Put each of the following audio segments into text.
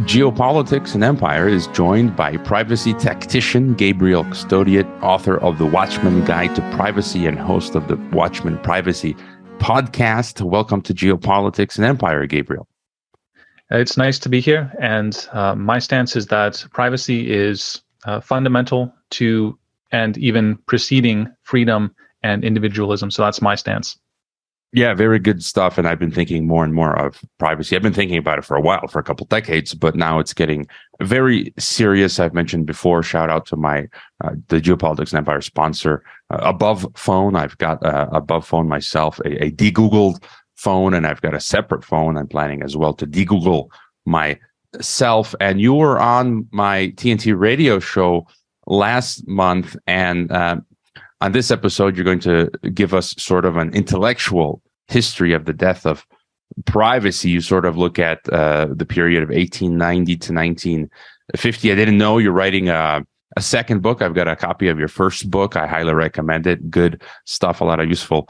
Geopolitics and Empire is joined by privacy tactician Gabriel Custodiet, author of The Watchman Guide to Privacy and host of the Watchman Privacy Podcast. Welcome to Geopolitics and Empire, Gabriel. It's nice to be here, and my stance is that privacy is fundamental to and even preceding freedom and individualism. So that's my stance. Yeah, very good stuff. And I've been thinking more and more of privacy. I've been thinking about it for a while, for a couple decades, but now it's getting very serious. I've mentioned before, shout out to my the Geopolitics and Empire sponsor, Above Phone. I've got Above Phone myself, a de-Googled phone, and I've got a separate phone. I'm planning as well to de-Google myself. And you were on my TNT radio show last month, and on this episode, you're going to give us sort of an intellectual history of the death of privacy. You sort of look at the period of 1890 to 1950. I didn't know you're writing a second book. I've got a copy of your first book. I highly recommend it. Good stuff, a lot of useful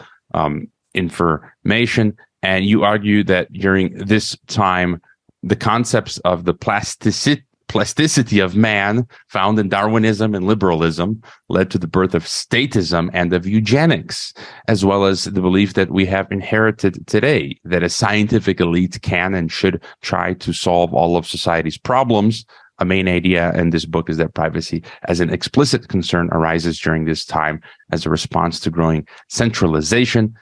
information. And you argue that during this time, the concepts of the plasticity of man found in Darwinism and liberalism led to the birth of statism and of eugenics, as well as the belief that we have inherited today, that a scientific elite can and should try to solve all of society's problems. A main idea in this book is that privacy as an explicit concern arises during this time as a response to growing centralization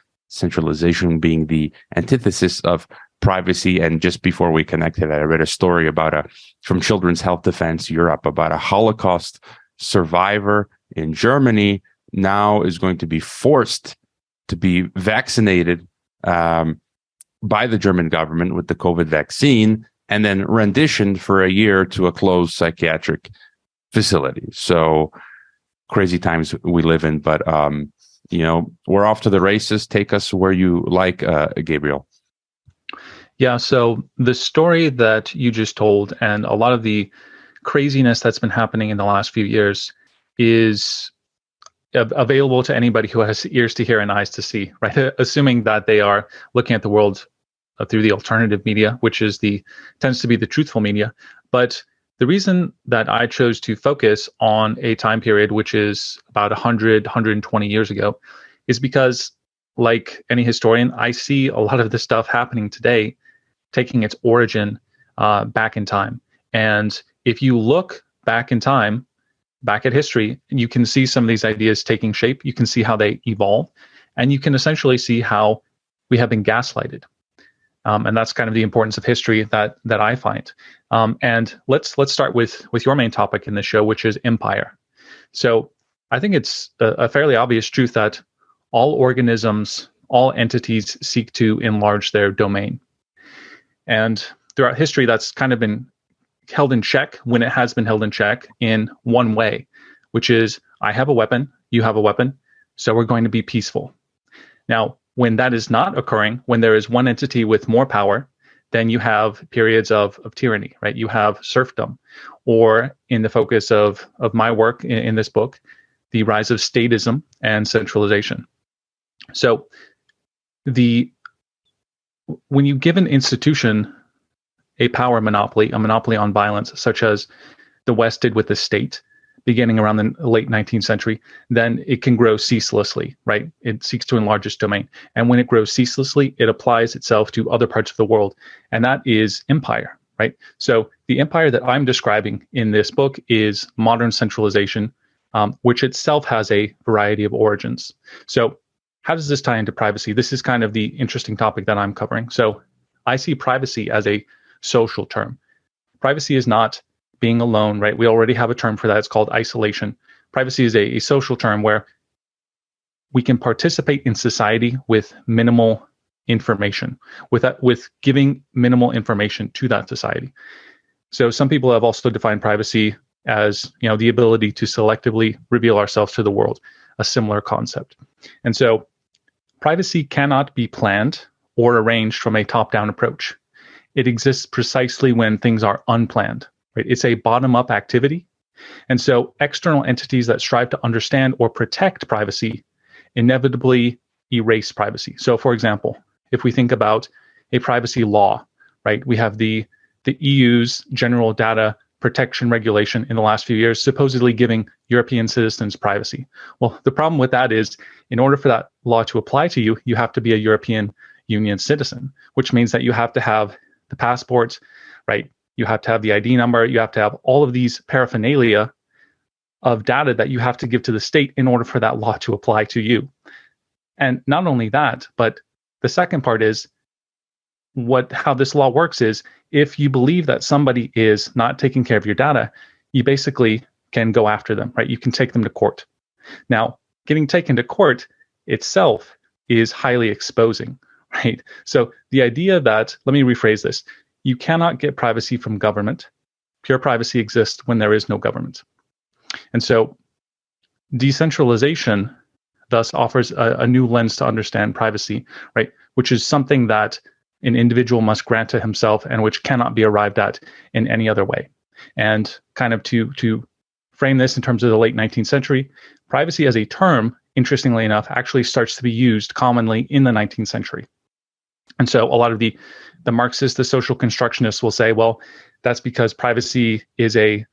being the antithesis of privacy. And just before we connected, I read a story about from Children's Health Defense Europe about a Holocaust survivor in Germany now is going to be forced to be vaccinated by the German government with the COVID vaccine and then renditioned for a year to a closed psychiatric facility. So crazy times we live in, but we're off to the races. Take us where you like, Gabriel. Yeah, so the story that you just told and a lot of the craziness that's been happening in the last few years is available to anybody who has ears to hear and eyes to see, right? Assuming that they are looking at the world through the alternative media, which tends to be the truthful media. But the reason that I chose to focus on a time period, which is about 120 years ago, is because, like any historian, I see a lot of this stuff happening today taking its origin back in time. And if you look back in time, back at history, you can see some of these ideas taking shape. You can see how they evolve, and you can essentially see how we have been gaslighted. And that's kind of the importance of history that I find. And let's start with your main topic in this show, which is empire. So I think it's a fairly obvious truth that all organisms, all entities seek to enlarge their domain. And throughout history, that's kind of been held in check when it has been held in check in one way, which is I have a weapon, you have a weapon, so we're going to be peaceful. Now, when that is not occurring, when there is one entity with more power, then you have periods of tyranny, right? You have serfdom, or in the focus of my work in this book, the rise of statism and centralization. So when you give an institution a power monopoly, a monopoly on violence, such as the West did with the state, beginning around the late 19th century, then it can grow ceaselessly, right? It seeks to enlarge its domain. And when it grows ceaselessly, it applies itself to other parts of the world. And that is empire, right? So the empire that I'm describing in this book is modern centralization, which itself has a variety of origins. So how does this tie into privacy? This is kind of the interesting topic that I'm covering. So I see privacy as a social term. Privacy is not being alone, right? We already have a term for that. It's called isolation. Privacy is a social term where we can participate in society with minimal information, with giving minimal information to that society. So some people have also defined privacy as, the ability to selectively reveal ourselves to the world, a similar concept. And so privacy cannot be planned or arranged from a top-down approach. It exists precisely when things are unplanned. Right? It's a bottom-up activity. And so external entities that strive to understand or protect privacy inevitably erase privacy. So for example, if we think about a privacy law, right, we have the the EU's General Data Protection Regulation in the last few years, supposedly giving European citizens privacy. Well, the problem with that is, in order for that law to apply to you, you have to be a European Union citizen, which means that you have to have the passport, right? You have to have the ID number. You have to have all of these paraphernalia of data that you have to give to the state in order for that law to apply to you. And not only that, but the second part is how this law works is, if you believe that somebody is not taking care of your data, you basically can go after them, right? You can take them to court. Now, getting taken to court itself is highly exposing, right? So the idea that, let me rephrase this, you cannot get privacy from government. Pure privacy exists when there is no government. And so decentralization thus offers a new lens to understand privacy, right? Which is something that an individual must grant to himself and which cannot be arrived at in any other way. And kind of to frame this in terms of the late 19th century, privacy as a term, interestingly enough, actually starts to be used commonly in the 19th century. And so a lot of the Marxists, the social constructionists will say, well, that's because privacy is a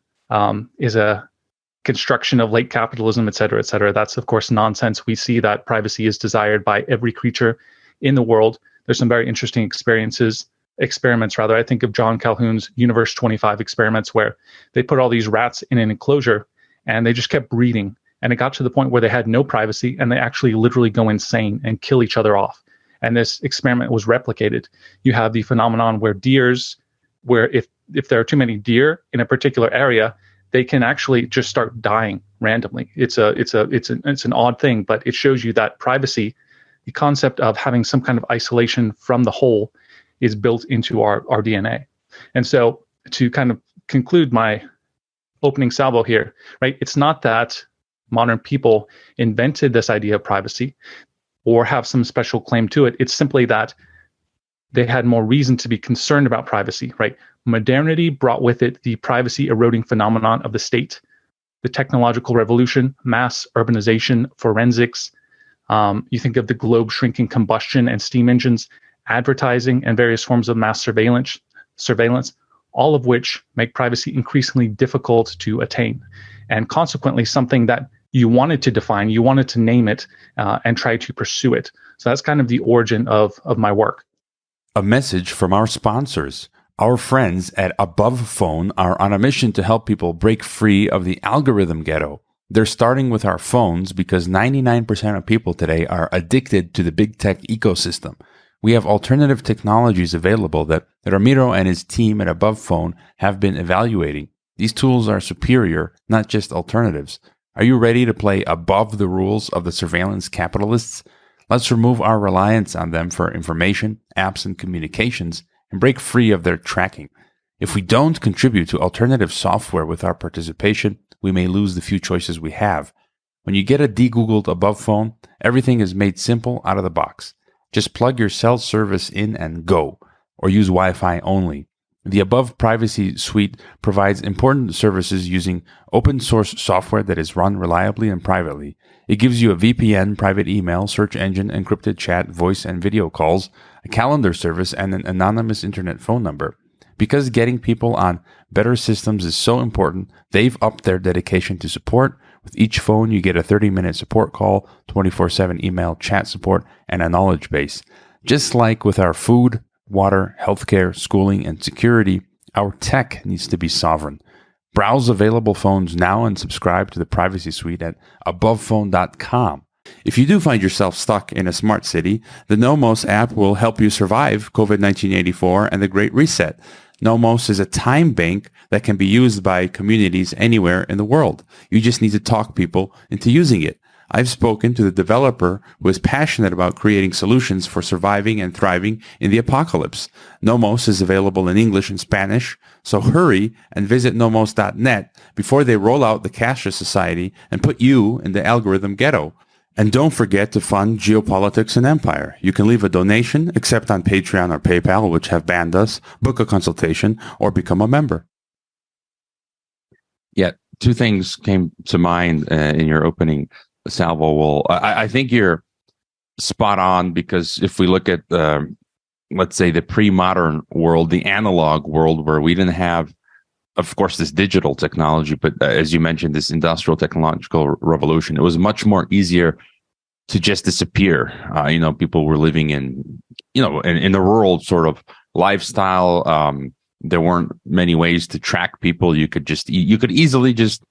construction of late capitalism, et cetera, et cetera. That's, of course, nonsense. We see that privacy is desired by every creature in the world. There's some very interesting experiments, I think of John Calhoun's Universe 25 experiments, where they put all these rats in an enclosure and they just kept breeding. And it got to the point where they had no privacy and they actually literally go insane and kill each other off. And this experiment was replicated. You have the phenomenon where if there are too many deer in a particular area, they can actually just start dying randomly. It's an odd thing, but it shows you that privacy, the concept of having some kind of isolation from the whole, is built into our DNA. And so to kind of conclude my opening salvo here, right? It's not that modern people invented this idea of privacy or have some special claim to it. It's simply that they had more reason to be concerned about privacy, right? Modernity brought with it the privacy eroding phenomenon of the state, the technological revolution, mass urbanization, forensics. You think of the globe shrinking combustion and steam engines, advertising, and various forms of mass surveillance, all of which make privacy increasingly difficult to attain. And consequently, something that you wanted to define, you wanted to name it, and try to pursue it. So that's kind of the origin of my work. A message from our sponsors. Our friends at Above Phone are on a mission to help people break free of the algorithm ghetto. They're starting with our phones because 99% of people today are addicted to the big tech ecosystem. We have alternative technologies available that Ramiro and his team at Above Phone have been evaluating. These tools are superior, not just alternatives. Are you ready to play above the rules of the surveillance capitalists? Let's remove our reliance on them for information, apps, and communications and break free of their tracking. If we don't contribute to alternative software with our participation, we may lose the few choices we have. When you get a de-Googled Above Phone, everything is made simple out of the box. Just plug your cell service in and go, or use Wi-Fi only. The Above Privacy Suite provides important services using open source software that is run reliably and privately. It gives you a VPN, private email, search engine, encrypted chat, voice and video calls, a calendar service, and an anonymous internet phone number. Because getting people on better systems is so important, they've upped their dedication to support. With each phone, you get a 30-minute support call, 24/7 email, chat support, and a knowledge base. Just like with our food, water, healthcare, schooling, and security, our tech needs to be sovereign. Browse available phones now and subscribe to the Privacy Suite at abovephone.com. If you do find yourself stuck in a smart city, the Nomos app will help you survive COVID-19 84 and the Great Reset. Nomos is a time bank that can be used by communities anywhere in the world. You just need to talk people into using it. I've spoken to the developer who is passionate about creating solutions for surviving and thriving in the apocalypse. Nomos is available in English and Spanish, so hurry and visit nomos.net before they roll out the cashless society and put you in the algorithm ghetto. And don't forget to fund Geopolitics and Empire. You can leave a donation, except on Patreon or PayPal, which have banned us, book a consultation, or become a member. Yeah, two things came to mind in your opening salvo. Well, I think you're spot on, because if we look at let's say, the pre-modern world, the analog world, where we didn't have, of course, this digital technology, but as you mentioned, this industrial technological revolution, it was much more easier to just disappear. People were living in the rural sort of lifestyle. There weren't many ways to track people. You could easily just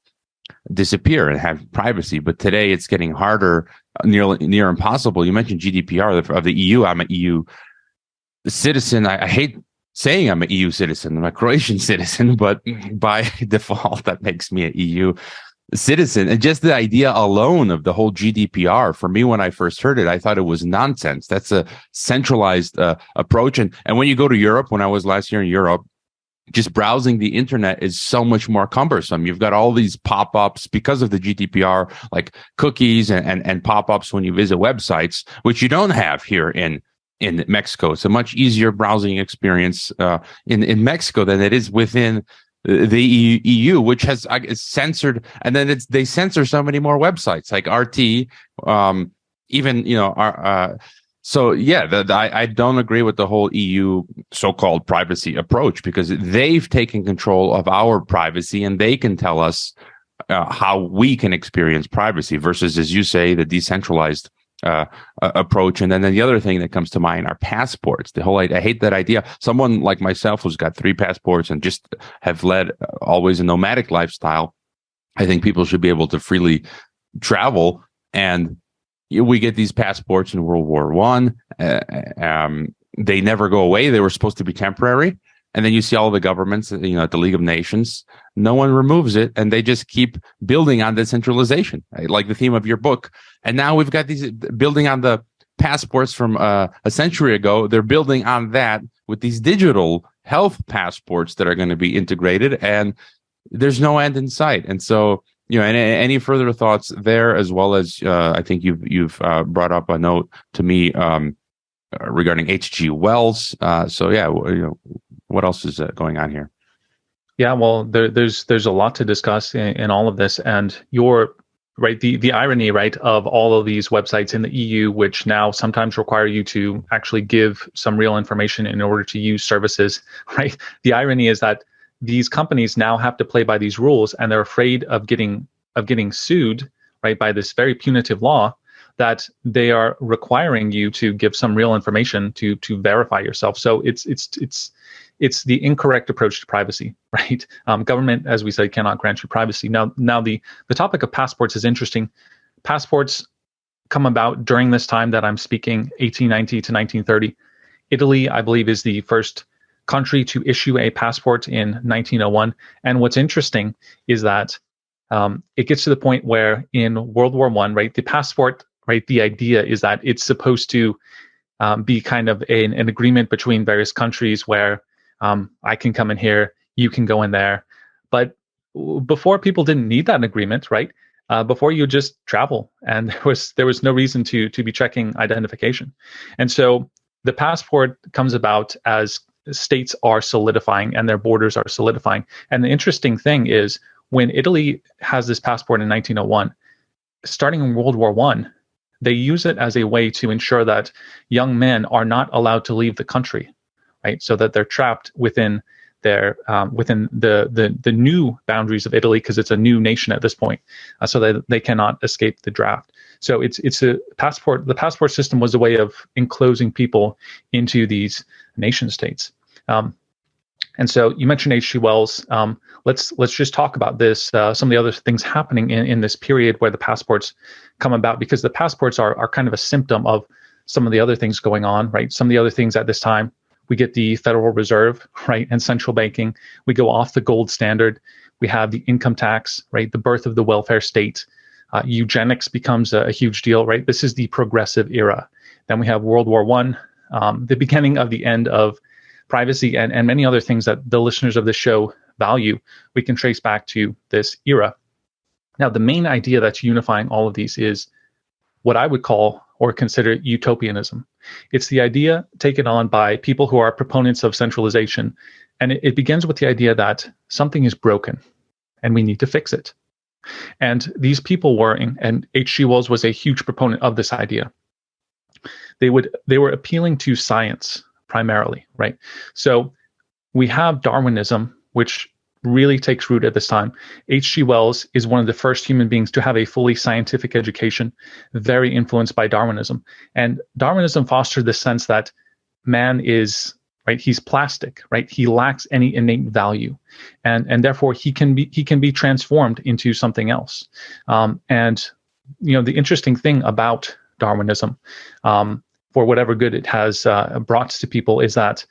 disappear and have privacy. But today it's getting harder, near impossible. You mentioned GDPR of the EU. I'm an EU citizen. I hate saying I'm an EU citizen. I'm a Croatian citizen, but by default, that makes me an EU citizen. And just the idea alone of the whole GDPR, for me, when I first heard it, I thought it was nonsense. That's a centralized approach. And when you go to Europe, when I was last year in Europe, just browsing the internet is so much more cumbersome. You've got all these pop-ups because of the GDPR, like cookies and pop-ups when you visit websites, which you don't have here in Mexico. It's a much easier browsing experience in Mexico than it is within the EU, which has censored, and then they censor so many more websites like RT, So yeah, I don't agree with the whole EU so-called privacy approach, because they've taken control of our privacy and they can tell us how we can experience privacy versus, as you say, the decentralized approach. And then the other thing that comes to mind are passports. I hate that idea. Someone like myself who's got 3 passports and just have led always a nomadic lifestyle, I think people should be able to freely travel. And we get these passports in World War I. They never go away. They were supposed to be temporary. And then you see all the governments, at the League of Nations, no one removes it. And they just keep building on decentralization, right? Like the theme of your book. And now we've got these building on the passports from a century ago. They're building on that with these digital health passports that are going to be integrated. And there's no end in sight. And so, any further thoughts there, as well as I think you've brought up a note to me regarding H.G. Wells. What else is going on here? Yeah, well, there's a lot to discuss in all of this, and you're right. The irony, right, of all of these websites in the EU, which now sometimes require you to actually give some real information in order to use services, right? The irony is that these companies now have to play by these rules, and they're afraid of getting sued, right, by this very punitive law, that they are requiring you to give some real information to verify yourself. So it's the incorrect approach to privacy, right? Government, as we said, cannot grant you privacy. Now the topic of passports is interesting. Passports come about during this time that I'm speaking, 1890 to 1930. Italy, I believe, is the first country to issue a passport in 1901. And what's interesting is that it gets to the point where in World War I, right, the passport, right, the idea is that it's supposed to be kind of an agreement between various countries where I can come in here, you can go in there. But before, people didn't need that agreement, right? Before, you just travel, and there was no reason to be checking identification. And so the passport comes about as states are solidifying and their borders are solidifying. And the interesting thing is, when Italy has this passport in 1901, starting in World War I, they use it as a way to ensure that young men are not allowed to leave the country, right? So that they're trapped within their within the new boundaries of Italy, because it's a new nation at this point, so that they cannot escape the draft. So it's a passport. The passport system was a way of enclosing people into these nation states. And so you mentioned H.G. Wells. Let's just talk about this. Some of the other things happening in this period where the passports come about, because the passports are kind of a symptom of some of the other things going on, right? Some of the other things at this time, we get the Federal Reserve, right, and central banking. We go off the gold standard. We have the income tax, right, the birth of the welfare state. Eugenics becomes a huge deal, right? This is the progressive era. Then we have World War I, the beginning of the end of privacy, and many other things that the listeners of this show value, we can trace back to this era. Now, the main idea that's unifying all of these is what I would call or consider utopianism. It's the idea taken on by people who are proponents of centralization. And it begins with the idea that something is broken and we need to fix it. And these people were, and H.G. Wells was a huge proponent of this idea. They were appealing to science primarily, right? So we have Darwinism, which really takes root at this time. H.G. Wells is one of the first human beings to have a fully scientific education, very influenced by Darwinism. And Darwinism fostered the sense that man is, right, he's plastic, right? He lacks any innate value. And therefore he can be transformed into something else. And the interesting thing about Darwinism, for whatever good it has brought to people, is that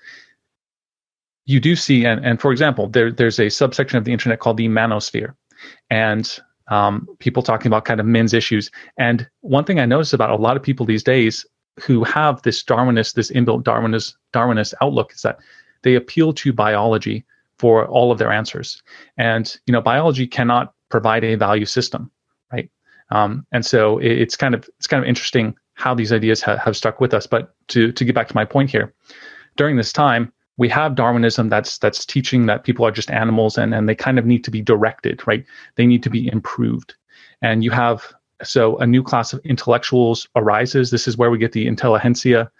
you do see, and for example, there's a subsection of the internet called the Manosphere, and people talking about kind of men's issues. And one thing I notice about a lot of people these days who have this inbuilt Darwinist outlook is that they appeal to biology for all of their answers. And biology cannot provide a value system, right? And so it's kind of interesting how these ideas have stuck with us. But to get back to my point here, during this time, we have Darwinism that's teaching that people are just animals and they kind of need to be directed, right? They need to be improved. And you have, so a new class of intellectuals arises. This is where we get the intelligentsia.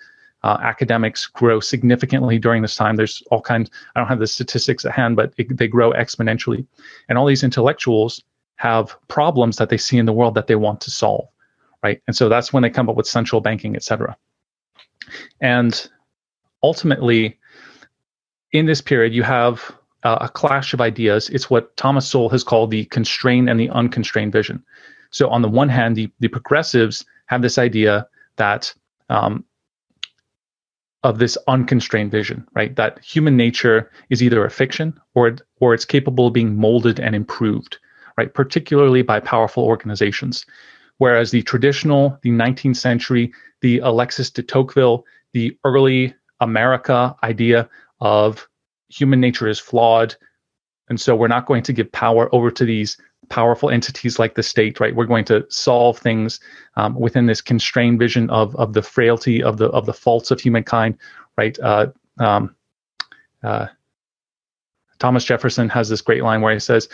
Academics grow significantly during this time. There's all kinds, I don't have the statistics at hand, but they grow exponentially. And all these intellectuals have problems that they see in the world that they want to solve, right? And so that's when they come up with central banking, et cetera. And ultimately, in this period, you have a clash of ideas. It's what Thomas Sowell has called the constrained and the unconstrained vision. So on the one hand, the progressives have this idea that of this unconstrained vision, right? That human nature is either a fiction or it's capable of being molded and improved, right? Particularly by powerful organizations. Whereas the traditional, the 19th century, the Alexis de Tocqueville, the early America idea of human nature is flawed, and so we're not going to give power over to these powerful entities like the state, right? We're going to solve things within this constrained vision of the frailty of the faults of humankind, right? Thomas Jefferson has this great line where he says,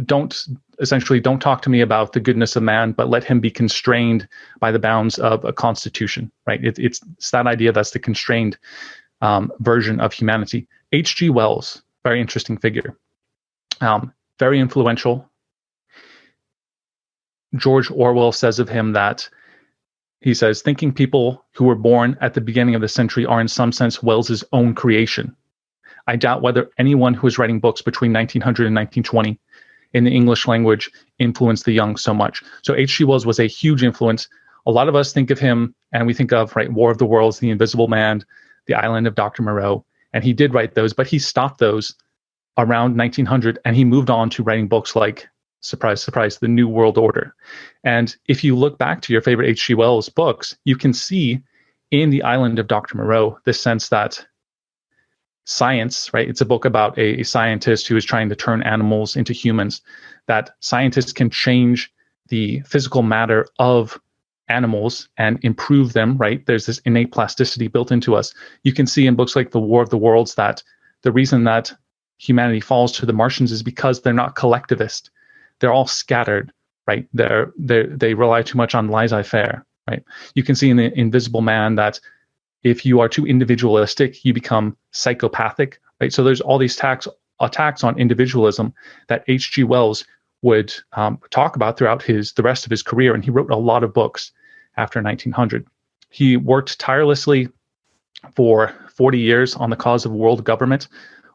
don't talk to me about the goodness of man, but let him be constrained by the bounds of a constitution, right? It's that idea that's the constrained version of humanity. H.G. Wells, very interesting figure, very influential. George Orwell says of him that, he says, thinking people who were born at the beginning of the century are in some sense Wells's own creation. I doubt whether anyone who was writing books between 1900 and 1920 in the English language influenced the young so much. So H.G. Wells was a huge influence. A lot of us think of him and we think of, right, War of the Worlds, The Invisible Man, The Island of Dr. Moreau, and he did write those, but he stopped those around 1900 and he moved on to writing books like, surprise, surprise, The New World Order. And if you look back to your favorite H.G. Wells books, you can see in The Island of Dr. Moreau this sense that science, right? It's a book about a scientist who is trying to turn animals into humans, that scientists can change the physical matter of animals and improve them, right? There's this innate plasticity built into us. You can see in books like The War of the Worlds that the reason that humanity falls to the Martians is because they're not collectivist. They're all scattered, right? They rely too much on laissez-faire, right? You can see in The Invisible Man that if you are too individualistic, you become psychopathic, right? So there's all these attacks on individualism that H.G. Wells would talk about throughout the rest of his career, and he wrote a lot of books after 1900. He worked tirelessly for 40 years on the cause of world government.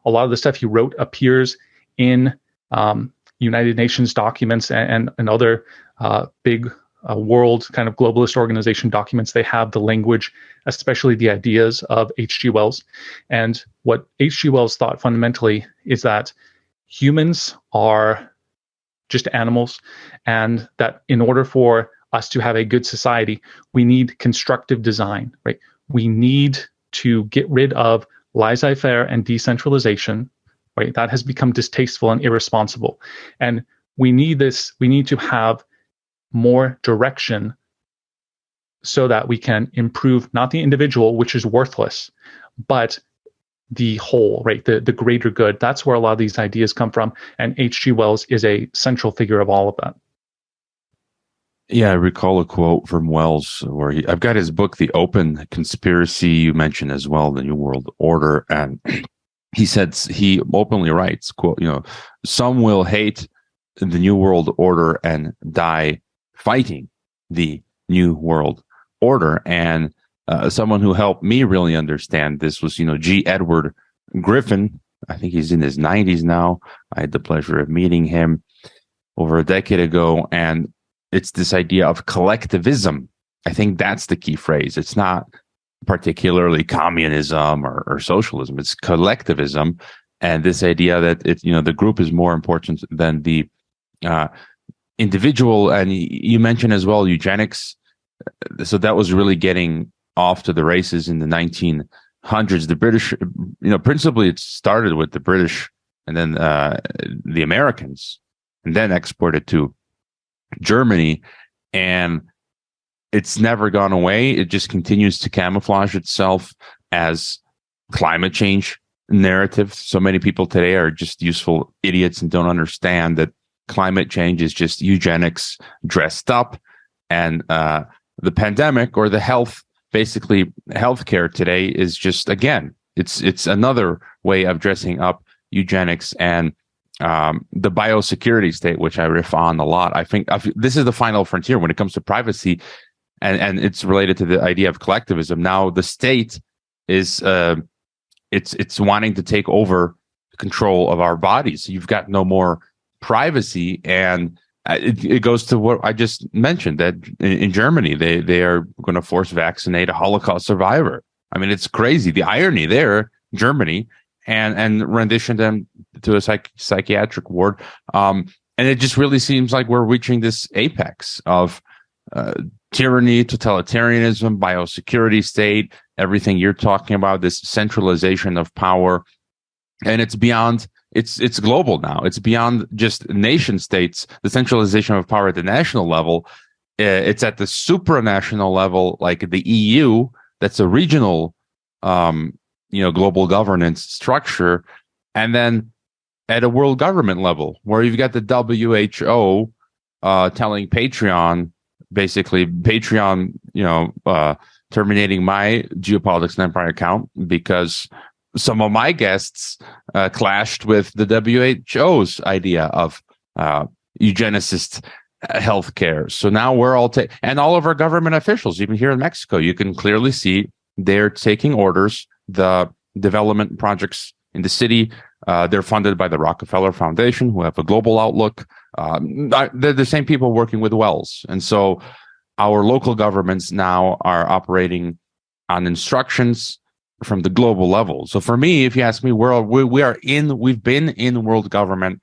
A lot of the stuff he wrote appears in United Nations documents and other big world kind of globalist organization documents. They have the language, especially the ideas of H.G. Wells. And what H.G. Wells thought fundamentally is that humans are just animals, and that in order for us to have a good society, we need constructive design, right? We need to get rid of laissez-faire and decentralization, right? That has become distasteful and irresponsible. And we need to have more direction so that we can improve not the individual, which is worthless, but the whole, right? The greater good. That's where a lot of these ideas come from. And H.G. Wells is a central figure of all of that. Yeah, I recall a quote from Wells where I've got his book, The Open Conspiracy, you mentioned as well, The New World Order. And he openly writes, quote, some will hate the New World Order and die fighting the New World Order. And someone who helped me really understand this was, Edward Griffin. I think he's in his 90s now. I had the pleasure of meeting him over a decade ago. And it's this idea of collectivism. I think that's the key phrase. It's not particularly communism or socialism. It's collectivism, and this idea that the group is more important than the individual. And you mentioned as well eugenics. So that was really getting off to the races in the 1900s. The British, principally it started with the British and then the Americans, and then exported to Germany, and it's never gone away. It just continues to camouflage itself as climate change narrative. So many people today are just useful idiots and don't understand that climate change is just eugenics dressed up, and the pandemic or the healthcare today is just, again, it's another way of dressing up eugenics. And the biosecurity state, which I riff on a lot. I think this is the final frontier when it comes to privacy, and it's related to the idea of collectivism. Now the state is it's wanting to take over control of our bodies. You've got no more privacy, and it goes to what I just mentioned, that in Germany they are going to force vaccinate a Holocaust survivor. I mean, it's crazy. The irony there, Germany, and rendition them to a psychiatric ward. And it just really seems like we're reaching this apex of tyranny, totalitarianism, biosecurity state, everything you're talking about, this centralization of power. And it's beyond, it's global now. It's beyond just nation states, the centralization of power at the national level. It's at the supranational level, like the EU, that's a regional global governance structure, and then at a world government level, where you've got the WHO telling Patreon, terminating my Geopolitics and Empire account because some of my guests clashed with the WHO's idea of eugenicist healthcare. So now we're all and all of our government officials, even here in Mexico, you can clearly see they're taking orders. The development projects in the city, they're funded by the Rockefeller Foundation, who have a global outlook. They're the same people working with Wells. And so our local governments now are operating on instructions from the global level. So for me, if you ask me, we've been in world government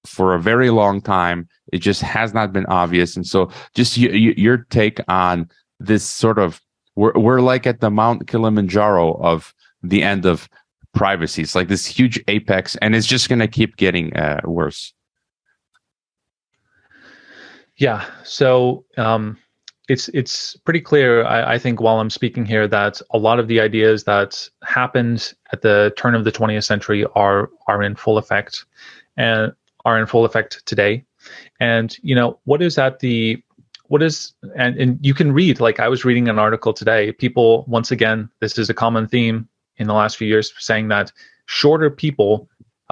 for a very long time. It just has not been obvious. And so just your take on this sort of, we're like at the Mount Kilimanjaro of the end of privacy. It's like this huge apex, and it's just going to keep getting worse. Yeah. So it's pretty clear, I think, while I'm speaking here, that a lot of the ideas that happened at the turn of the 20th century are in full effect, and are in full effect today. And and you can read, like I was reading an article today, people, once again, this is a common theme in the last few years, saying that shorter people,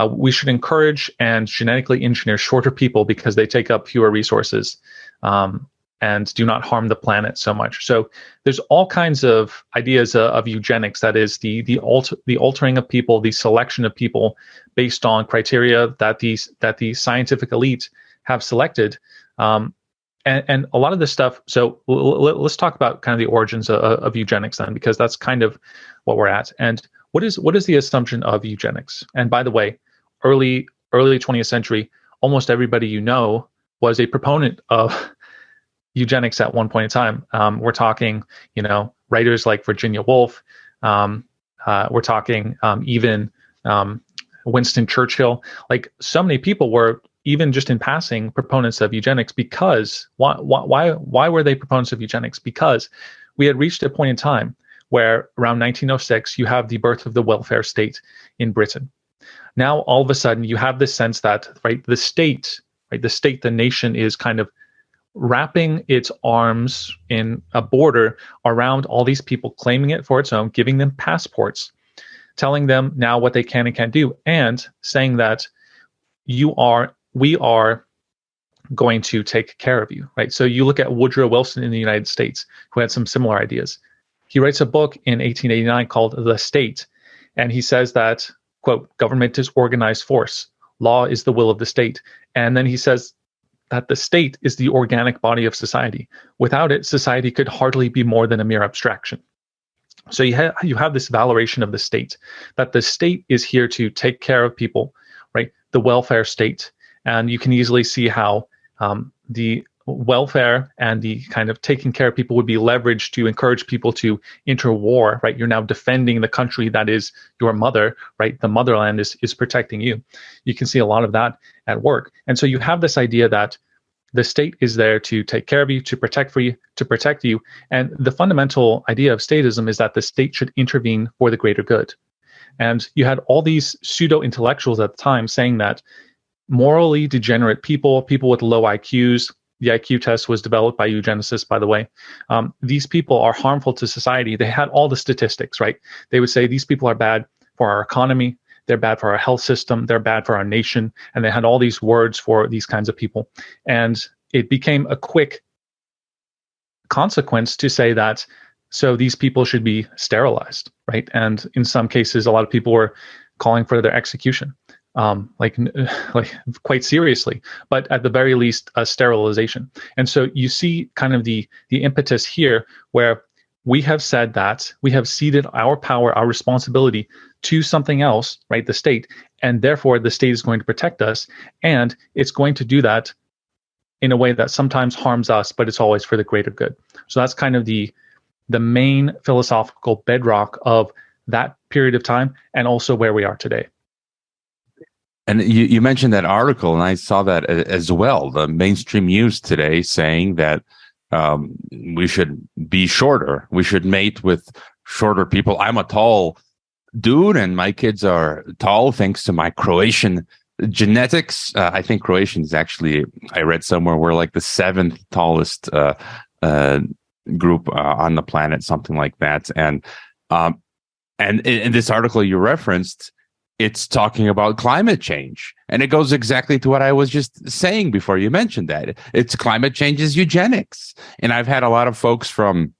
we should encourage and genetically engineer shorter people because they take up fewer resources and do not harm the planet so much. So there's all kinds of ideas of eugenics, that is the altering of people, the selection of people based on criteria that the scientific elite have selected. And a lot of this stuff, so let's talk about kind of the origins of eugenics then, because that's kind of what we're at. And what is the assumption of eugenics? And by the way, early 20th century, almost everybody was a proponent of eugenics at one point in time. We're talking, writers like Virginia Woolf. We're talking even Winston Churchill. Like, so many people were, even just in passing, proponents of eugenics. Because why were they proponents of eugenics? Because we had reached a point in time where around 1906 you have the birth of the welfare state in Britain. Now all of a sudden you have this sense that the nation is kind of wrapping its arms in a border around all these people, claiming it for its own, giving them passports, telling them now what they can and can't do, and saying that we are going to take care of you, right? So you look at Woodrow Wilson in the United States, who had some similar ideas. He writes a book in 1889 called The State, and he says that, quote, government is organized force, law is the will of the state. And then he says that the state is the organic body of society. Without it, society could hardly be more than a mere abstraction. So you have this valoration of the state, that the state is here to take care of people, right? The welfare state. And you can easily see how the welfare and the kind of taking care of people would be leveraged to encourage people to enter war, right? You're now defending the country that is your mother, right? The motherland is protecting you. You can see a lot of that at work. And so you have this idea that the state is there to take care of you, to protect you. And the fundamental idea of statism is that the state should intervene for the greater good. And you had all these pseudo-intellectuals at the time saying that morally degenerate people with low IQs, the IQ test was developed by eugenicists, by the way. These people are harmful to society. They had all the statistics, right? They would say these people are bad for our economy, they're bad for our health system, they're bad for our nation, and they had all these words for these kinds of people. And it became a quick consequence to say that, so these people should be sterilized, right? And in some cases, a lot of people were calling for their execution. Like quite seriously, but at the very least, a sterilization. And so you see kind of the impetus here, where we have said that we have ceded our power, our responsibility to something else, right? The state, and therefore the state is going to protect us, and it's going to do that in a way that sometimes harms us, but it's always for the greater good. So that's kind of the main philosophical bedrock of that period of time, and also where we are today. And you mentioned that article, and I saw that as well. The mainstream news today saying that we should be shorter. We should mate with shorter people. I'm a tall dude, and my kids are tall thanks to my Croatian genetics. I think Croatian is actually, I read somewhere, we're like the 7th tallest group on the planet, something like that. And in this article you referenced, it's talking about climate change. And it goes exactly to what I was just saying before you mentioned that. It's climate change is eugenics. And I've had a lot of folks from,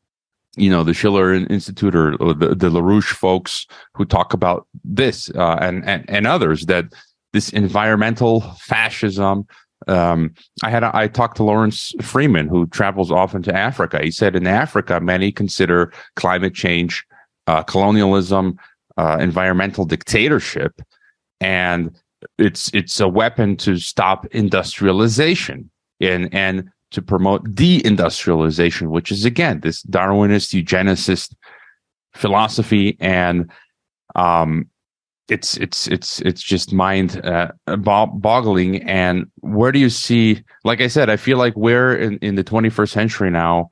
the Schiller Institute or the LaRouche folks who talk about this and others, that this environmental fascism. I talked to Lawrence Freeman, who travels often to Africa. He said in Africa, many consider climate change, colonialism, environmental dictatorship, and it's a weapon to stop industrialization and to promote deindustrialization, which is again this Darwinist eugenicist philosophy, and it's just mind boggling. And where do you see? Like I said, I feel like we're in the 21st century now.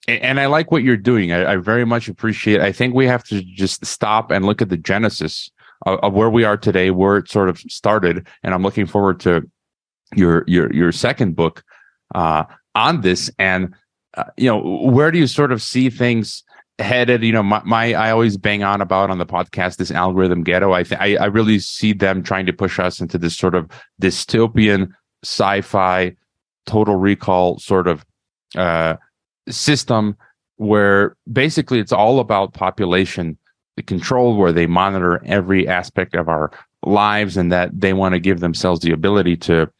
And I like what you're doing. I very much appreciate it. I think we have to just stop and look at the genesis of where we are today, where it sort of started. And I'm looking forward to your second book on this. And where do you sort of see things headed? I always bang on about on the podcast this algorithm ghetto. I really see them trying to push us into this sort of dystopian sci-fi Total Recall sort of system where basically it's all about population control, where they monitor every aspect of our lives, and that they want to give themselves the ability to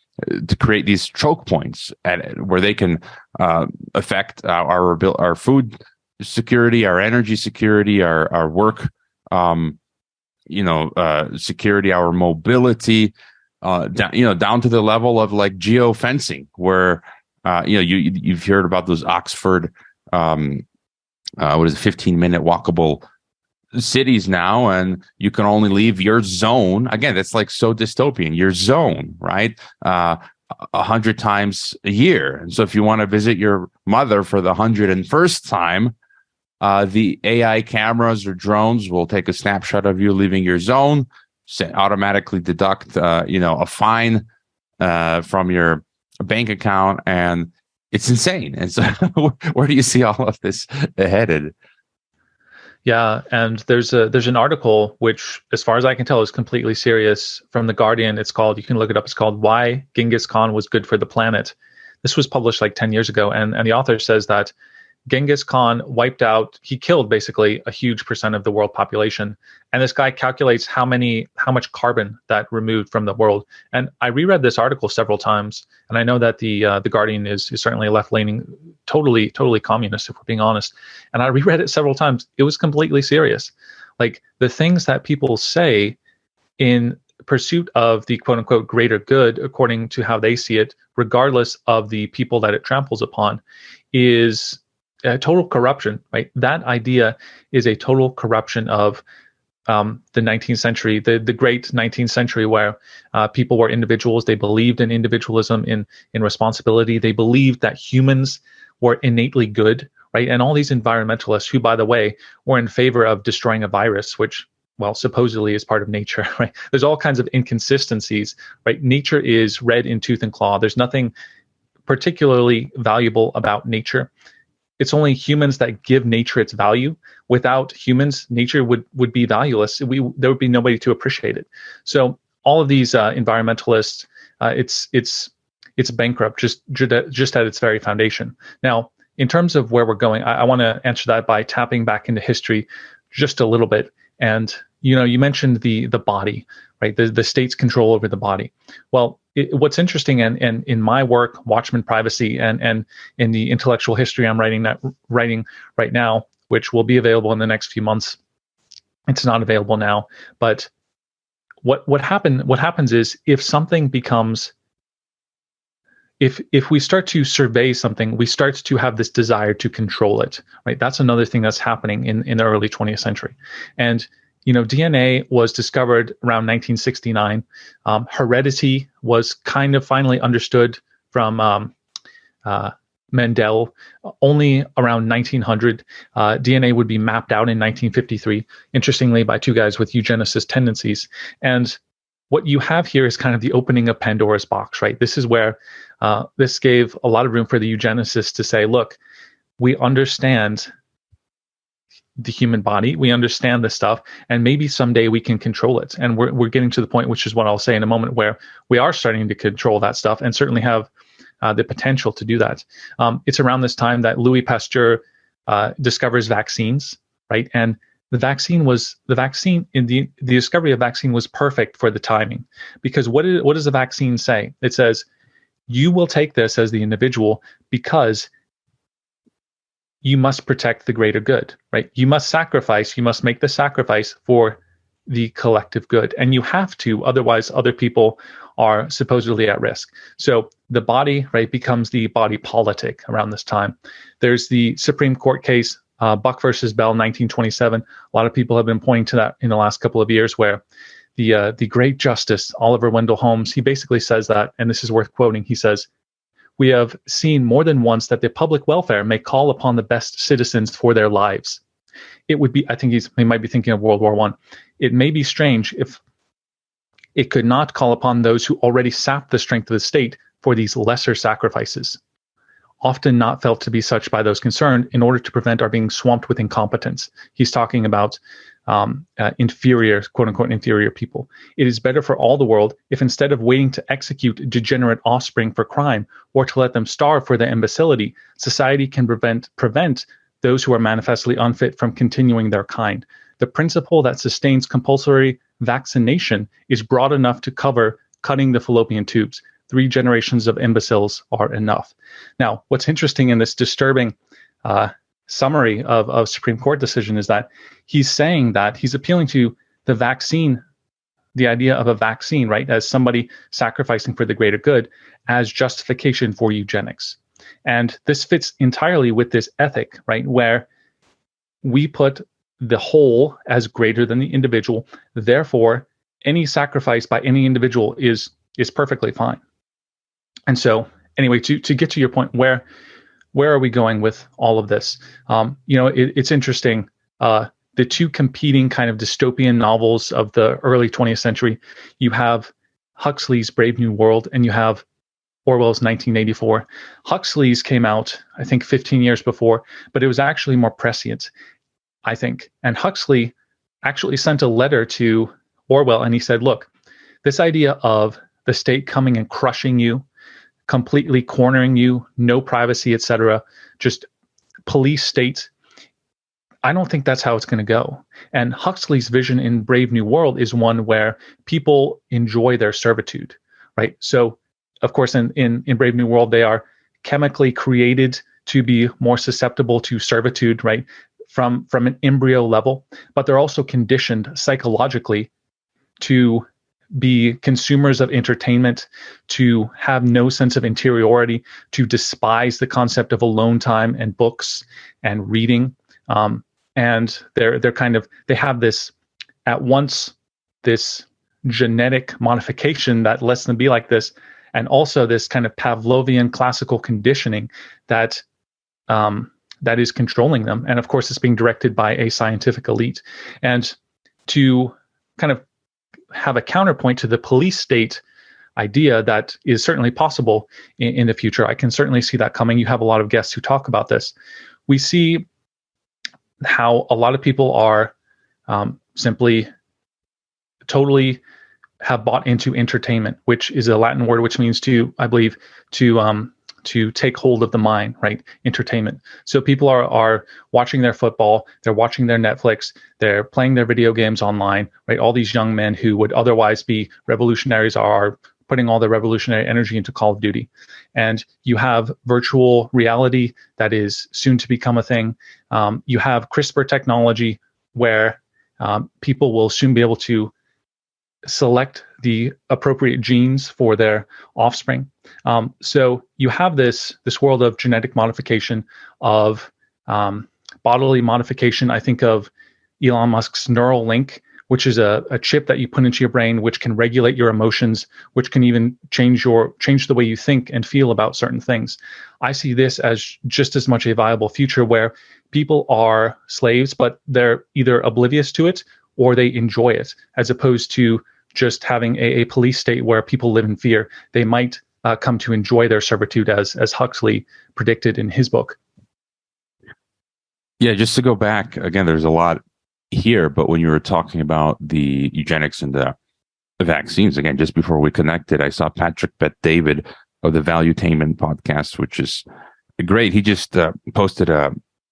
create these choke points where they can affect our food security, our energy security, our work security, our mobility, down to the level of like geofencing, where you've heard about those Oxford, 15-minute walkable cities now, and you can only leave your zone. Again, that's like so dystopian. Your zone, right? 100 times a year. And so if you want to visit your mother for the 101st time, the AI cameras or drones will take a snapshot of you leaving your zone, automatically deduct, a fine from your a bank account, and it's insane. And so where do you see all of this headed? Yeah, and there's an article which, as far as I can tell, is completely serious from The Guardian. It's called, you can look it up, it's called Why Genghis Khan Was Good for the Planet. This was published like 10 years ago, and the author says that Genghis Khan he killed basically a huge percent of the world population. And this guy calculates how much carbon that removed from the world. And I reread this article several times, and I know that the Guardian is certainly left-leaning, totally communist, if we're being honest. And I reread it several times. It was completely serious. Like, the things that people say in pursuit of the quote-unquote greater good, according to how they see it, regardless of the people that it tramples upon, is total corruption, right? That idea is a total corruption of the 19th century, the great 19th century, where people were individuals. They believed in individualism, in responsibility. They believed that humans were innately good, right? And all these environmentalists, who, by the way, were in favor of destroying a virus, which, well, supposedly is part of nature, right? There's all kinds of inconsistencies, right? Nature is red in tooth and claw. There's nothing particularly valuable about nature. It's only humans that give nature its value. Without humans, nature would be valueless. There would be nobody to appreciate it. So all of these environmentalists, it's bankrupt just at its very foundation. Now, in terms of where we're going, I want to answer that by tapping back into history just a little bit. And you mentioned the body, right? The state's control over the body. Well, what's interesting, and in my work, Watchmen Privacy, and in the intellectual history I'm writing right now, which will be available in the next few months. It's not available now, but what happens is, if something becomes, if we start to survey something, we start to have this desire to control it, right? That's another thing that's happening in the early 20th century. And DNA was discovered around 1969. Heredity was kind of finally understood from Mendel only around 1900. DNA would be mapped out in 1953, interestingly, by two guys with eugenicist tendencies. And what you have here is kind of the opening of Pandora's box, right? This is where this gave a lot of room for the eugenicists to say, look, we understand the human body, we understand this stuff, and maybe someday we can control it. And we're getting to the point, which is what I'll say in a moment, where we are starting to control that stuff, and certainly have the potential to do that. It's around this time that Louis Pasteur discovers vaccines, right? And the discovery of vaccine was perfect for the timing, because what does the vaccine say? It says, you will take this as the individual because you must protect the greater good, right? You must make the sacrifice for the collective good. And you have to, otherwise other people are supposedly at risk. So the body, right, becomes the body politic around this time. There's the Supreme Court case, Buck versus Bell, 1927. A lot of people have been pointing to that in the last couple of years, where the great Justice Oliver Wendell Holmes, he basically says that, and this is worth quoting. He says, "We have seen more than once that the public welfare may call upon the best citizens for their lives. It would be," I think he might be thinking of World War I. "It may be strange if it could not call upon those who already sapped the strength of the state for these lesser sacrifices, often not felt to be such by those concerned, in order to prevent our being swamped with incompetence." He's talking about inferior, quote unquote, inferior people. "It is better for all the world if, instead of waiting to execute degenerate offspring for crime, or to let them starve for their imbecility, society can prevent those who are manifestly unfit from continuing their kind. The principle that sustains compulsory vaccination is broad enough to cover cutting the fallopian tubes. 3 generations of imbeciles are enough." Now, what's interesting in this disturbing summary of Supreme Court decision is that he's saying that he's appealing to the vaccine, the idea of a vaccine, right, as somebody sacrificing for the greater good, as justification for eugenics. And this fits entirely with this ethic, right, where we put the whole as greater than the individual. Therefore, any sacrifice by any individual is perfectly fine. And so, anyway, to get to your point, where are we going with all of this? It's interesting. The two competing kind of dystopian novels of the early 20th century, you have Huxley's Brave New World, and you have Orwell's 1984. Huxley's came out, I think, 15 years before, but it was actually more prescient, I think. And Huxley actually sent a letter to Orwell, and he said, look, this idea of the state coming and crushing you, completely cornering you, no privacy, etc., just police state, I don't think that's how it's going to go. And Huxley's vision in Brave New World is one where people enjoy their servitude, right? So, of course, in Brave New World, they are chemically created to be more susceptible to servitude, right? From an embryo level, but they're also conditioned psychologically to be consumers of entertainment, to have no sense of interiority, to despise the concept of alone time and books and reading. And they have this, at once, this genetic modification that lets them be like this, and also this kind of Pavlovian classical conditioning that is controlling them. And of course, it's being directed by a scientific elite. And to kind of have a counterpoint to the police state idea that is certainly possible in the future, I can certainly see that coming. You have a lot of guests who talk about this. We see how a lot of people are simply totally have bought into entertainment, which is a Latin word which means to, I believe, to take hold of the mind, right? Entertainment. So people are watching their football, they're watching their Netflix, they're playing their video games online, right? All these young men who would otherwise be revolutionaries are putting all their revolutionary energy into Call of Duty. And you have virtual reality that is soon to become a thing. You have CRISPR technology where people will soon be able to select the appropriate genes for their offspring. So you have this world of genetic modification, of bodily modification. I think of Elon Musk's Neuralink, which is a chip that you put into your brain, which can regulate your emotions, which can even change the way you think and feel about certain things. I see this as just as much a viable future where people are slaves, but they're either oblivious to it or they enjoy it, as opposed to just having a police state where people live in fear. They might come to enjoy their servitude, as Huxley predicted in his book. Yeah, just to go back, again, there's a lot here, but when you were talking about the eugenics and the vaccines, again, just before we connected, I saw Patrick Bet-David of the Valuetainment podcast, which is great. He just posted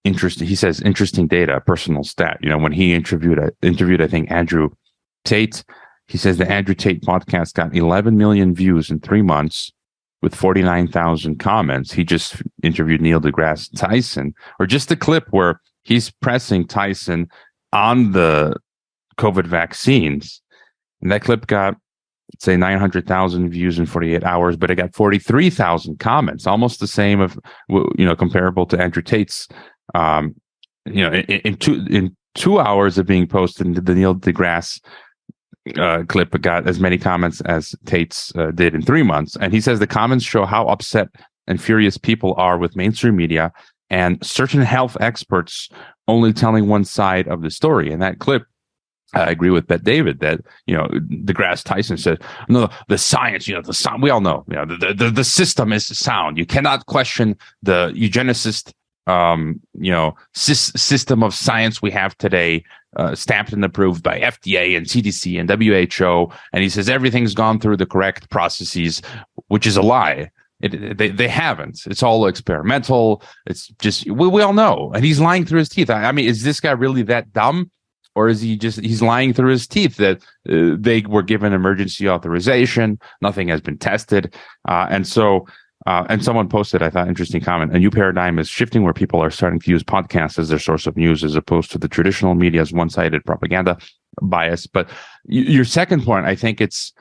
interesting data, a personal stat. You know, when he interviewed, I think, Andrew Tate, he says the Andrew Tate podcast got 11 million views in 3 months with 49,000 comments. He just interviewed Neil deGrasse Tyson, or just a clip where he's pressing Tyson on the COVID vaccines. And that clip got, say, 900,000 views in 48 hours, but it got 43,000 comments, almost the same of, comparable to Andrew Tate's, in 2 hours of being posted, the Neil deGrasse clip got as many comments as Tate's did in 3 months. And he says the comments show how upset and furious people are with mainstream media and certain health experts only telling one side of the story. And that clip, I agree with Bet-David that, deGrasse Tyson said, no, the science, we all know, the system is sound. You cannot question the eugenicist, system of science we have today, stamped and approved by FDA and CDC and WHO. And he says everything's gone through the correct processes, which is a lie. They haven't. It's all experimental. It's just, we all know. And he's lying through his teeth. I mean, is this guy really that dumb? Or is he's lying through his teeth that they were given emergency authorization, nothing has been tested. And someone posted, I thought, interesting comment, a new paradigm is shifting where people are starting to use podcasts as their source of news as opposed to the traditional media's one-sided propaganda bias. But your second point, I think it's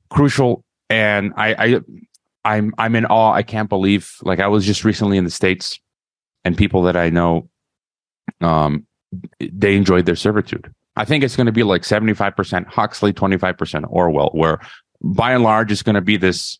crucial. And I'm in awe. I can't believe, like, I was just recently in the States and people that I know, they enjoyed their servitude. I think it's going to be like 75% Huxley, 25% Orwell, where by and large it's going to be this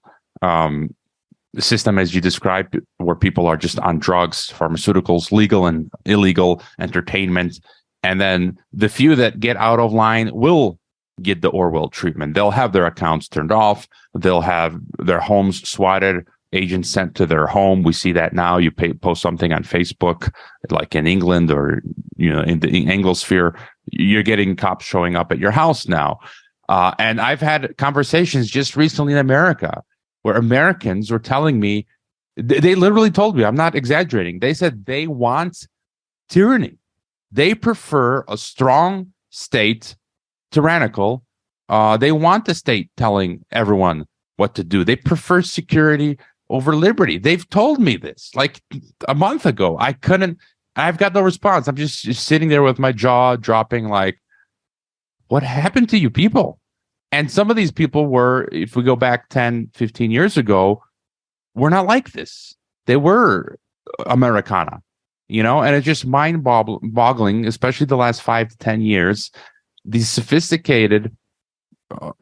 system as you described, where people are just on drugs, pharmaceuticals, legal and illegal, entertainment. And then the few that get out of line will get the Orwell treatment. They'll have their accounts turned off. They'll have their homes swatted, agents sent to their home. We see that now. You post something on Facebook, like in England or in the Anglosphere, you're getting cops showing up at your house now. And I've had conversations just recently in America where Americans were telling me, they literally told me, I'm not exaggerating. They said they want tyranny. They prefer a strong state, tyrannical. They want the state telling everyone what to do. They prefer security over liberty. They've told me this like a month ago. I've got no response. I'm just sitting there with my jaw dropping like, what happened to you people? And some of these people were, if we go back 10, 15 years ago, were not like this. They were Americana, and it's just mind-boggling, especially the last 5 to 10 years, these sophisticated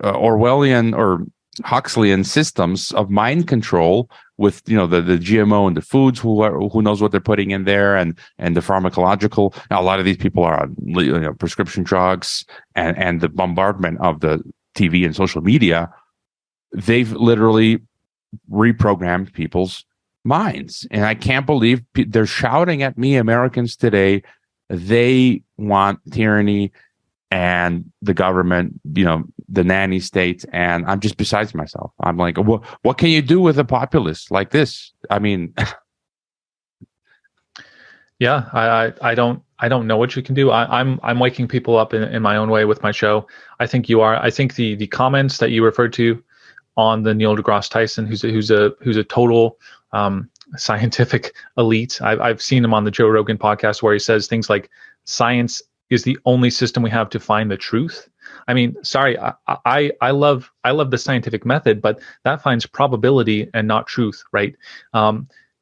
Orwellian or Huxleyan systems of mind control with the GMO and the foods, who knows what they're putting in there, and the pharmacological. Now, a lot of these people are on prescription drugs, and the bombardment of the TV and social media, they've literally reprogrammed people's minds. And I can't believe they're shouting at me, Americans today, they want tyranny and the government, the nanny state. And I'm just besides myself. I'm like, what can you do with a populace like this? I mean, yeah, I don't know what you can do. I'm waking people up in my own way with my show. I think you are. I think the comments that you referred to on the Neil deGrasse Tyson, who's a total scientific elite. I've seen him on the Joe Rogan podcast where he says things like science is the only system we have to find the truth. I mean, sorry, I love the scientific method, but that finds probability and not truth, right?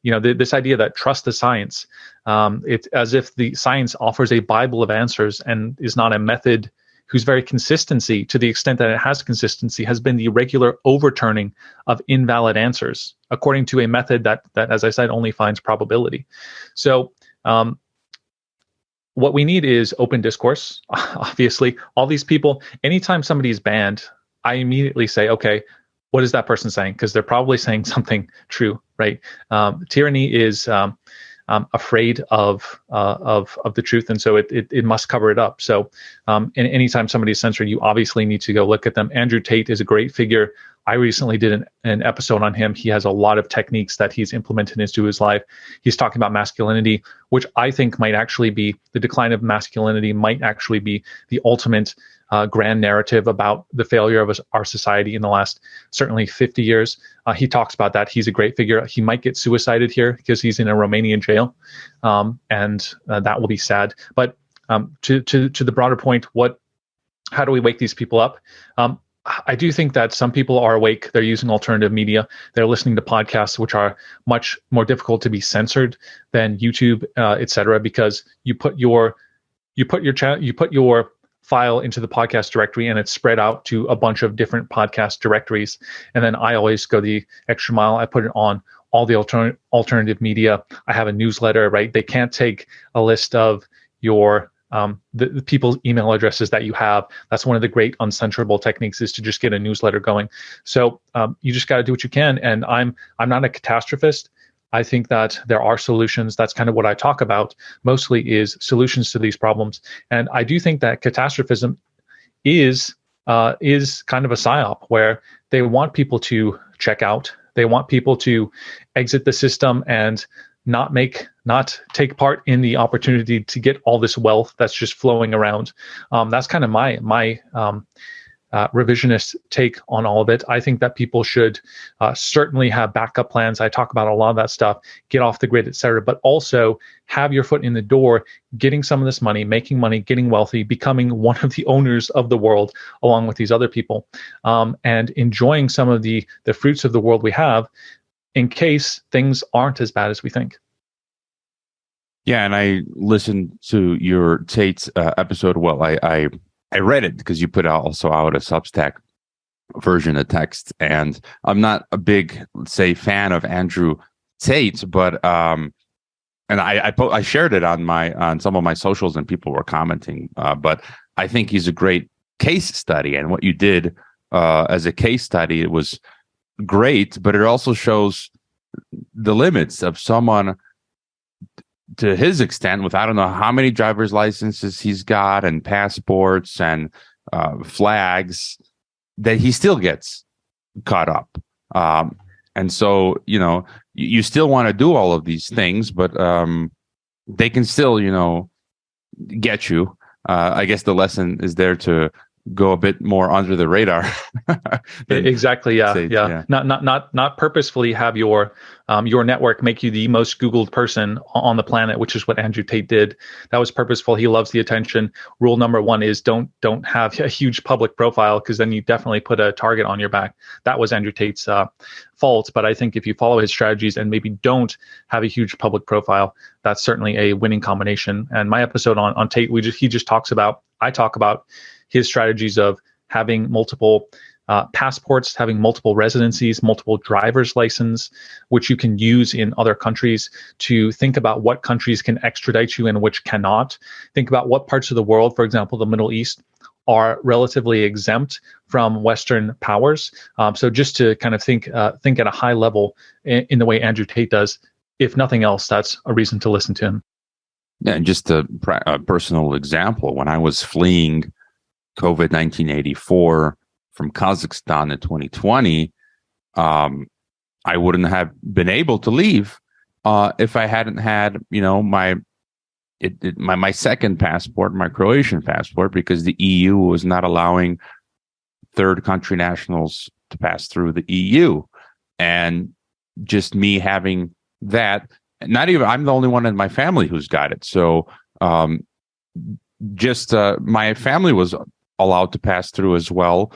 This idea that trust the science, it's as if the science offers a Bible of answers and is not a method whose very consistency, to the extent that it has consistency, has been the regular overturning of invalid answers, according to a method that as I said, only finds probability. So what we need is open discourse. Obviously, all these people, anytime somebody's banned, I immediately say, okay, what is that person saying? Because they're probably saying something true, right? Tyranny is afraid of the truth, and so it must cover it up. So, anytime somebody's censored, you obviously need to go look at them. Andrew Tate is a great figure. I recently did an episode on him. He has a lot of techniques that he's implemented into his life. He's talking about masculinity, which I think might actually be the decline of masculinity, might actually be the ultimate grand narrative about the failure of our society in the last certainly 50 years. He talks about that. He's a great figure. He might get suicided here because he's in a Romanian jail, and that will be sad. But to the broader point, how do we wake these people up? I do think that some people are awake. They're using alternative media. They're listening to podcasts, which are much more difficult to be censored than YouTube, et cetera, because you put your file into the podcast directory and it's spread out to a bunch of different podcast directories. And then I always go the extra mile. I put it on all the alternative media. I have a newsletter, right? They can't take a list of your the people's email addresses that you have. That's one of the great uncensorable techniques, is to just get a newsletter going. So you just got to do what you can. And I'm not a catastrophist. I think that there are solutions. That's kind of what I talk about mostly, is solutions to these problems. And I do think that catastrophism is kind of a psyop, where they want people to check out. They want people to exit the system and not take part in the opportunity to get all this wealth that's just flowing around. That's kind of my revisionist take on all of it. I think that people should certainly have backup plans. I talk about a lot of that stuff, get off the grid, et cetera, but also have your foot in the door, getting some of this money, making money, getting wealthy, becoming one of the owners of the world along with these other people, and enjoying some of the fruits of the world we have, in case things aren't as bad as we think. Yeah, and I listened to your Tate's episode. Well, I read it because you put also out a Substack version of text, and I'm not a big, say, fan of Andrew Tate, but and I shared it on some of my socials, and people were commenting. But I think he's a great case study, and what you did as a case study, it was great, but it also shows the limits of someone to his extent with I don't know how many driver's licenses he's got and passports and flags, that he still gets caught up. And so, you still want to do all of these things, but they can still, get you. I guess the lesson is there to go a bit more under the radar. Exactly. Yeah. Not purposefully have your network make you the most Googled person on the planet, which is what Andrew Tate did. That was purposeful. He loves the attention. Rule number one is don't have a huge public profile, because then you definitely put a target on your back. That was Andrew Tate's fault. But I think if you follow his strategies and maybe don't have a huge public profile, that's certainly a winning combination. And my episode on Tate, I talk about his strategies of having multiple passports, having multiple residencies, multiple driver's license, which you can use in other countries to think about what countries can extradite you and which cannot. Think about what parts of the world, for example, the Middle East, are relatively exempt from Western powers. So just to kind of think at a high level in the way Andrew Tate does, if nothing else, that's a reason to listen to him. Yeah, and just a personal example, when I was fleeing COVID 1984 from Kazakhstan in 2020, I wouldn't have been able to leave if I hadn't had, my second passport, my Croatian passport, because the EU was not allowing third country nationals to pass through the EU. And just me having that, I'm the only one in my family who's got it. So my family was allowed to pass through as well,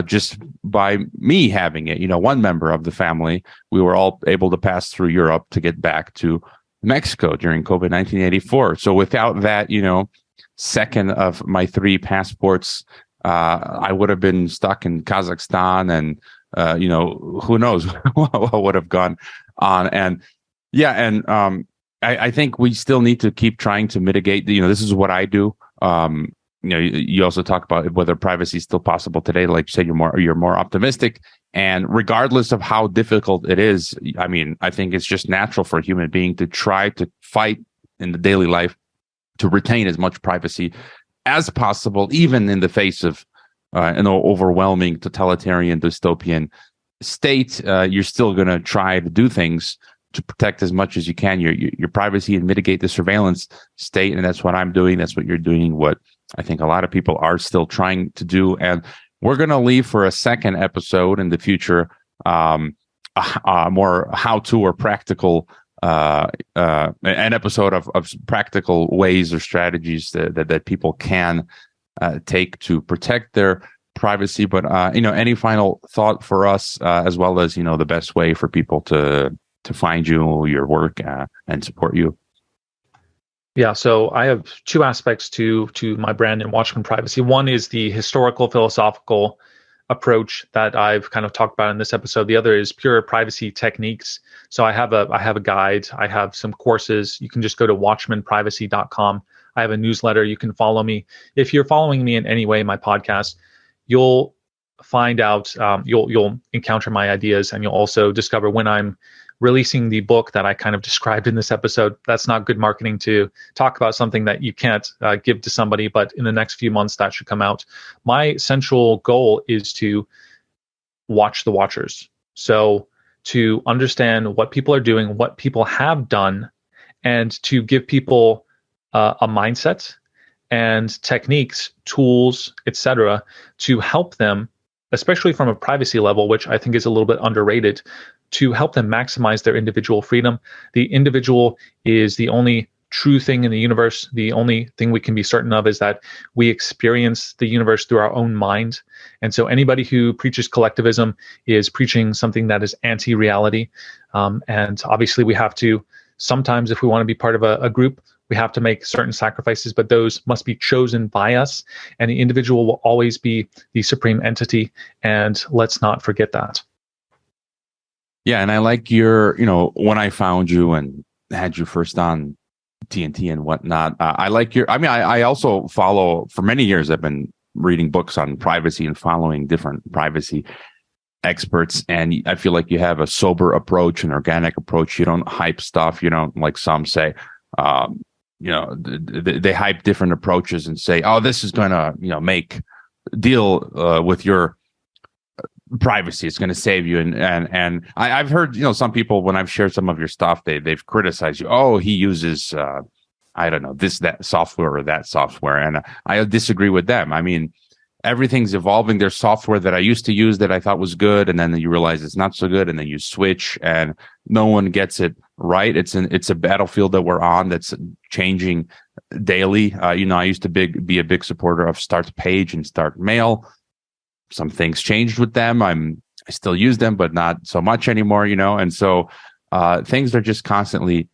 just by me having it. One member of the family, we were all able to pass through Europe to get back to Mexico during COVID 1984. So without that, second of my 3 passports, I would have been stuck in Kazakhstan, and who knows what would have gone on. And I think we still need to keep trying to mitigate. This is what I do. You also talk about whether privacy is still possible today. Like you said, you're more optimistic, and regardless of how difficult it is, I think it's just natural for a human being to try to fight in the daily life to retain as much privacy as possible, even in the face of an overwhelming totalitarian dystopian state. You're still going to try to do things to protect as much as you can your privacy and mitigate the surveillance state. And that's what I'm doing. That's what you're doing. What I think a lot of people are still trying to do. And we're going to leave for a second episode in the future, a more how-to or practical, an episode of practical ways or strategies that people can take to protect their privacy. But any final thought for us, as well as the best way for people to find you, your work, and support you? Yeah, so I have 2 aspects to my brand in Watchmen Privacy. One is the historical philosophical approach that I've kind of talked about in this episode. The other is pure privacy techniques. So I have a guide. I have some courses. You can just go to watchmanprivacy.com. I have a newsletter. You can follow me. If you're following me in any way, my podcast, you'll find out, you'll encounter my ideas, and you'll also discover when I'm releasing the book that I kind of described in this episode. That's not good marketing to talk about something that you can't give to somebody, but in the next few months that should come out. My central goal is to watch the watchers. So to understand what people are doing, what people have done, and to give people a mindset and techniques, tools, etc., to help them, especially from a privacy level, which I think is a little bit underrated, to help them maximize their individual freedom. The individual is the only true thing in the universe. The only thing we can be certain of is that we experience the universe through our own mind. And so anybody who preaches collectivism is preaching something that is anti-reality. And obviously we have to, sometimes if we want to be part of a group, we have to make certain sacrifices, but those must be chosen by us. And the individual will always be the supreme entity. And let's not forget that. Yeah, and I like your, when I found you and had you first on TNT and whatnot, I like your, I also follow, for many years, I've been reading books on privacy and following different privacy experts, and I feel like you have a sober approach, an organic approach. You don't hype stuff. You don't, like some say, they hype different approaches and say, oh, this is going to, make deal with your privacy. It's going to save you. And I've heard, some people, when I've shared some of your stuff, they've criticized you. Oh, he uses, I don't know, that software or that software. And I disagree with them. I mean, everything's evolving. There's software that I used to use that I thought was good, and then you realize it's not so good, and then you switch, and no one gets it right. It's a battlefield that we're on that's changing daily. I used to be a big supporter of Start Page and Start Mail. Some things changed with them. I still use them, but not so much anymore. And so things are just constantly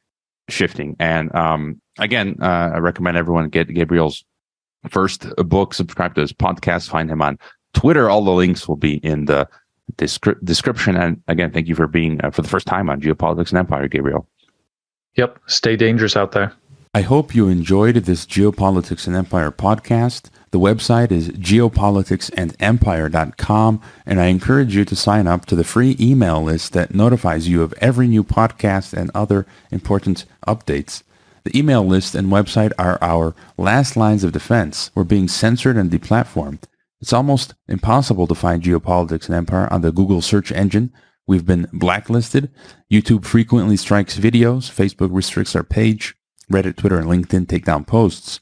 shifting. And again, I recommend everyone get Gabriel's first book, subscribe to his podcast, find him on Twitter. All the links will be in the description. And again, thank you for being for the first time on Geopolitics and Empire, Gabriel. Yep. Stay dangerous out there. I hope you enjoyed this Geopolitics and Empire podcast. The website is geopoliticsandempire.com, and I encourage you to sign up to the free email list that notifies you of every new podcast and other important updates. The email list and website are our last lines of defense. We're being censored and deplatformed. It's almost impossible to find Geopolitics and Empire on the Google search engine. We've been blacklisted. YouTube frequently strikes videos. Facebook restricts our page. Reddit, Twitter, and LinkedIn take down posts.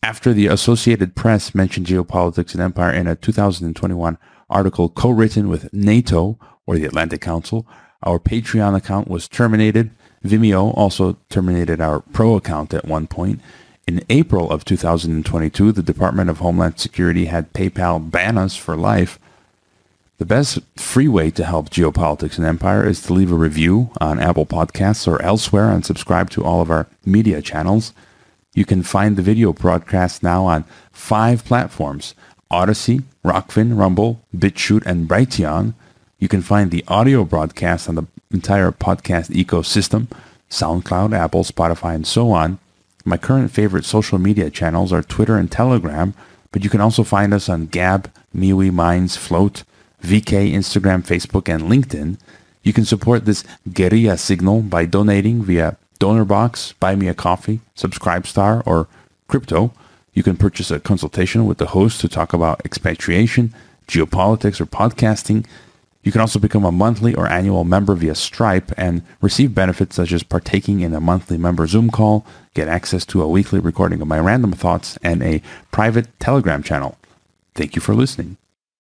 After the Associated Press mentioned Geopolitics and Empire in a 2021 article co-written with NATO, or the Atlantic Council, our Patreon account was terminated. Vimeo also terminated our Pro account at one point. In April of 2022, the Department of Homeland Security had PayPal ban us for life. The best free way to help Geopolitics and Empire is to leave a review on Apple Podcasts or elsewhere and subscribe to all of our media channels. You can find the video broadcast now on 5 platforms: Odyssey, Rockfin, Rumble, BitChute, and Brighteon. You can find the audio broadcast on the entire podcast ecosystem: SoundCloud, Apple, Spotify, and so on. My current favorite social media channels are Twitter and Telegram, but you can also find us on Gab, MeWe, Minds, Float, VK, Instagram, Facebook, and LinkedIn. You can support this guerrilla signal by donating via DonorBox, Buy Me a Coffee, Subscribestar, or Crypto. You can purchase a consultation with the host to talk about expatriation, geopolitics, or podcasting. You can also become a monthly or annual member via Stripe and receive benefits such as partaking in a monthly member Zoom call, get access to a weekly recording of my random thoughts, and a private Telegram channel. Thank you for listening.